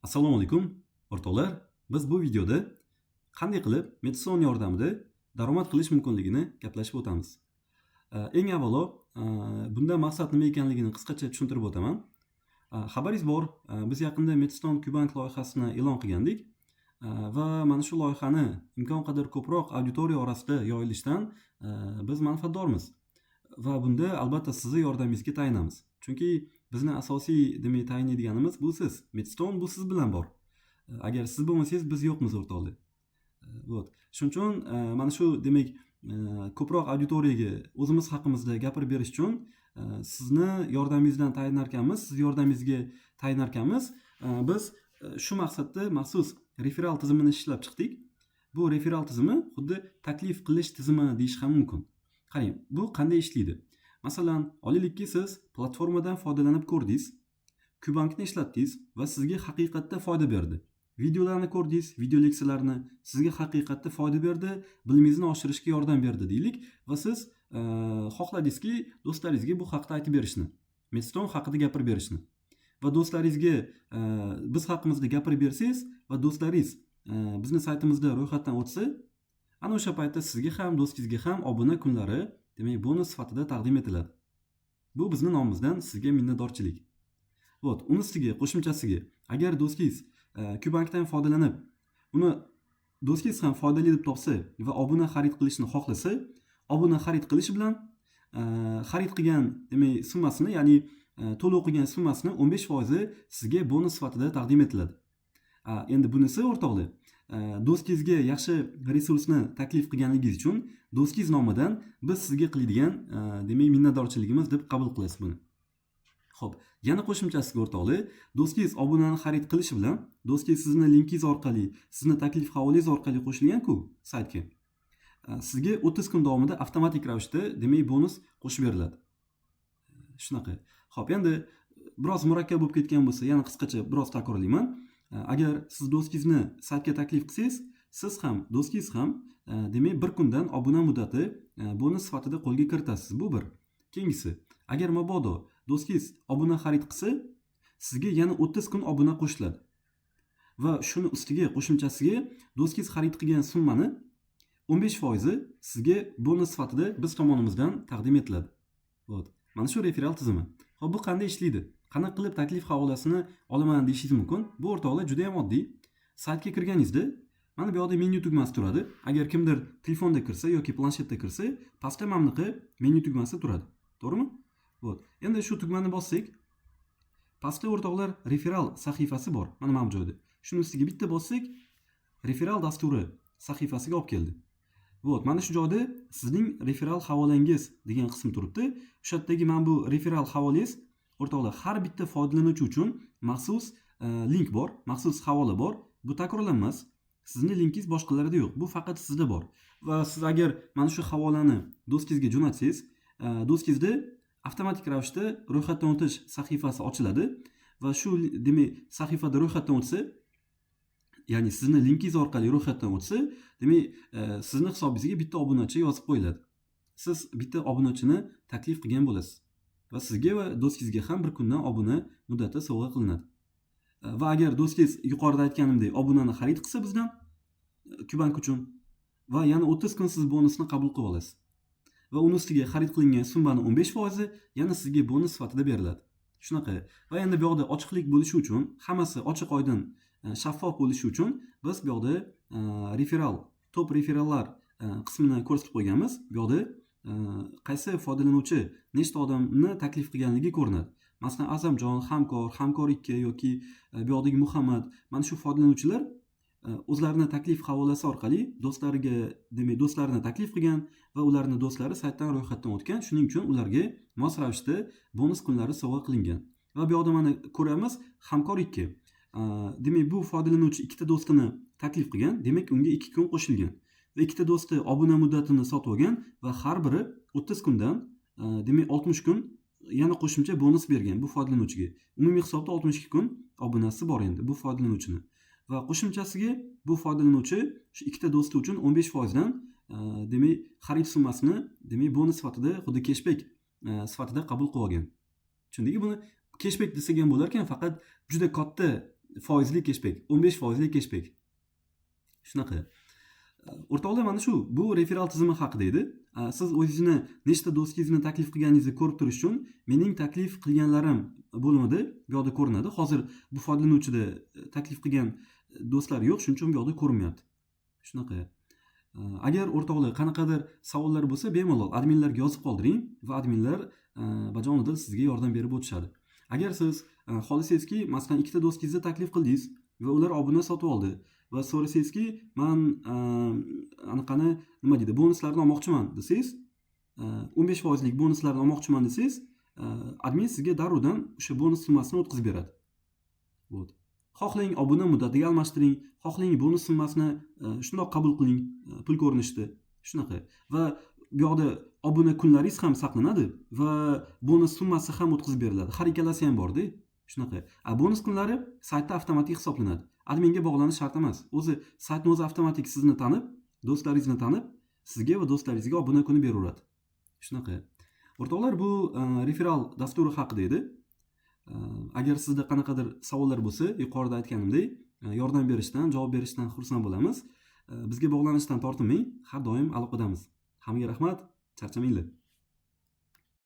Assalomu alaykum, o'rtoqlar. Biz bu videoda qanday qilib Metson yordamida daromad qilish mumkinligini gaplashib o'tamiz. Eng avvalo, bundan maqsad nima ekanligini qisqacha tushuntirib o'taman. Xabaringiz bor, biz yaqinda Metson Kubank loyihasini e'lon qilgandik va mana shu loyihani imkon qadar ko'proq auditoriya orasida yoyilishidan biz manfaatdormiz. Va bunda albatta sizni yordamingizga tayinamiz. Chunki bizni asosiy tayinlaydiganimiz bu siz. Metstone bu siz bilan bor. Agar siz bo'lmasangiz biz yo'qmiz o'rtoqlar. Вот. Shuning uchun mana shu ko'proq auditoriyaga o'zimiz haqimizda gapirib berish uchun sizni yordamingizdan tayinarkanmiz, siz yordamingizga tayinarkanmiz. Biz shu maqsadda maxsus referal tizimini ishlab chiqdik. Bu referal tizimi xuddi taklif qilish tizimi deyish ham mumkin. Qarang, bu qanday ishlaydi? Masalan, olaylikki siz platformadan foydalanib ko'rdingiz, Kubankni ishlatdingiz va sizga haqiqatda foyda berdi. Videolarni ko'rdingiz, video leksiyalarni sizga haqiqatda foyda berdi, bilimingizni oshirishga yordam berdi deylik va siz xohladingizki, do'stlaringizga bu haqida aytib berishni, Metstone haqida gapirib berishni. Va do'stlaringizga biz haqimizda gapirib bersangiz va do'stlaringiz bizni saytimizda ro'yxatdan o'tsa, ana o'sha paytda sizga ham, do'stingizga ham obuna kunlari, bonus sifatida taqdim etiladi. Bu bizning nomimizdan sizga minnatdorchilik. Вот, uni ustiga qo'shimchasiga, agar do'stingiz Kubankdan foydalanib, uni do'stingiz ham foydali deb topsa va obuna xarid qilishni xohlasa, obuna xarid qilish bilan xarid qilgan summasini, ya'ni to'lov qilgan summasini 15% sizga bonus sifatida taqdim etiladi. Endi bunisi o'rtoqlar, do'stingizga yaxshi resursni taklif qilganligingiz uchun do'stingiz nomidan biz sizga qiladigan minnatdorchiligimiz deb qabul qilasiz buni. Xo'p, yana qo'shimchasiga o'rtoqlar, do'stingiz obunani xarid qilishi bilan do'stingiz sizni linkingiz orqali, sizni taklif havolangiz orqali qo'shilgan-ku saytga. Sizga 30 kun davomida avtomatik ravishda bonus qo'shib beriladi. Shunaqa. Xo'p, endi biroz murakkab bo'lib ketgan bo'lsa, yana qisqacha biroz takrorlayman. Agar siz do'stingizni saytga taklif qilsangiz, siz ham, do'stingiz ham bir kundan obuna muddati bonus sifatida qo'lga kiritasiz. Bu bir. Keyingisi, agar mabodo do'stingiz obuna xarid qilsa, sizga yana 30 kun obuna qo'shiladi. Va shuni ustiga qo'shimchasiga do'stingiz xarid qilgan summani 15% sizga bonus sifatida biz tomonimizdan taqdim etiladi. Вот. Mana shu referal tizimi. Xo'p, bu qanday ishlaydi? Qanaqa qilib taklif havolasini olaman deyishingiz mumkin. Bu o'rtoqlar juda ham oddiy. Saytga kirganingizda mana bu yerda menyu tugmasi turadi. Agar kimdir telefonda kirsa yoki planshetda kirsa, pastda mana bunaqa menyu tugmasi turadi. To'g'rimi? Вот. Endi shu tugmani bossak, pastda o'rtoqlar referal sahifasi bor. Mana bu joyda. Shuni ustiga bitta bossak, referal dasturi sahifasiga olib keldi. Вот, mana shu joyda sizning referal havolangiz degan qism turibdi. O'sha yerdagi mana bu referal havolangiz o'rtoqlar har bitta foydalanuvchi uchun maxsus link bor, maxsus havola bor. Bu takrorlanmas. Sizning linkingiz boshqalarda yo'q. Bu faqat sizda bor. Va siz agar mana shu havolani do'stingizga jo'natsangiz, do'stingizda avtomatik ravishda ro'yxatdan o'tish sahifasi ochiladi va shu sahifada ro'yxatdan o'tsa, ya'ni sizni linkingiz orqali ro'yxatdan o'tsa, sizni hisobingizga bitta obunachi yozib qo'yiladi. Siz bitta obunachini taklif qilgan bo'lasiz va sizga va do'stingizga ham bir kundan obuna muddati sovg'a qilinadi. Va agar do'stingiz yuqorida aytganimdek obunani xarid qilsa bizdan Kubank uchun va yana 30 kun siz bonusni qabul qilib olasiz. Va uni ustiga xarid qilingan summani 15% yana sizga bonus sifatida beriladi. Shunaqa. Va endi bu yoqda ochiqlik bo'lishi uchun, hammasi ochiq oydin, shaffof bo'lishi uchun biz bu yoqda referal, top referallar qismini ko'rsatib qo'yganmiz. Bu yoqda qaysi foydalanuvchi nechta odamni taklif qilganligi ko'rinadi. Masalan, Azamjon, Hamkor 2 yoki bu yoqdagi Muhammad, mana shu foydalanuvchilar o'zlarining taklif havolasi orqali do'stlariga, do'stlarini taklif qilgan va ularning do'stlari saytdan ro'yxatdan o'tgan. Shuning uchun ularga mos ravishda bonus kunlari sovg'a qilingan. Va bu yoqda mana ko'ramiz, Hamkor 2. Bu foydalanuvchi ikkita do'stini taklif qilgan, demak unga 2 kun qo'shilgan. Va ikkita do'sti obuna muddatini sotib olgan va har biri 30 kundan 60 kun yana qo'shimcha bonus bergan bu foydalanuvchiga. Umumiy hisobda 62 kun obunasi bor endi bu foydalanuvchini. Va qo'shimchasiga bu foydalanuvchi shu ikkita do'sti uchun 15% dan xarid summasini bonus sifatida, xuddi cashback sifatida qabul qilib olgan. Tushundingmi? Buni cashback desak ham bo'lar ekan, faqat juda katta foizli cashback, 15 foizli cashback. Shunaqa. O'rtoqlar, mana shu bu referral tizimi haqida edi. Siz o'zingizni nechta do'stingizni taklif qilganingizni ko'rib turish uchun mening taklif qilganlarim bo'limida bu yoqda ko'rinadi. Hozir bu foydalanuvchida taklif qilgan do'stlar yo'q, shuning uchun bu yoqda ko'rinmayapti. Shunaqa. Agar o'rtoqlar qanaqadir savollar bo'lsa, bemalol adminlarga yozib qoldiring va adminlar bajonidil sizga yordam berib o'tishadi. Agar siz xohlasangizki, masalan, ikkita do'stingizni taklif qildingiz va ular obuna sotib oldi va so'rasangizki, men anaqani nima deydi, bonuslarni olmoqchiman desangiz, 15% lik bonuslarni olmoqchiman desangiz, admin sizga darrovdan o'sha bonus summasini o'tkazib beradi. Bo'd. Xohlang obuna muddatiga almashtiring, xohlang bonus summasini shundoq qabul qiling, pul ko'rinishida. Shunaqa. Va bu yoqda obuna kunlaringiz ham saqlanadi va bonus summasi ham o'tkazib beriladi. Har ikkalasi ham bor-da. Shunaqa. Bonus kunlari saytda avtomatik hisoblanadi. Adminga bog'lanish shart emas. O'zi saytning o'zi avtomatik sizni tanib, do'stlaringizni tanib, sizga va do'stlaringizga obuna kuni beraveradi. Shunaqa. O'rtoqlar, bu referral dasturi haqida edi. Agar sizda qanaqadir savollar bo'lsa, yuqorida aytganimdek, yordam berishdan, javob berishdan xursand bo'lamiz. Bizga bog'lanishdan tortinmang, har doim aloqadamiz. Hammaga rahmat, charchamanglar.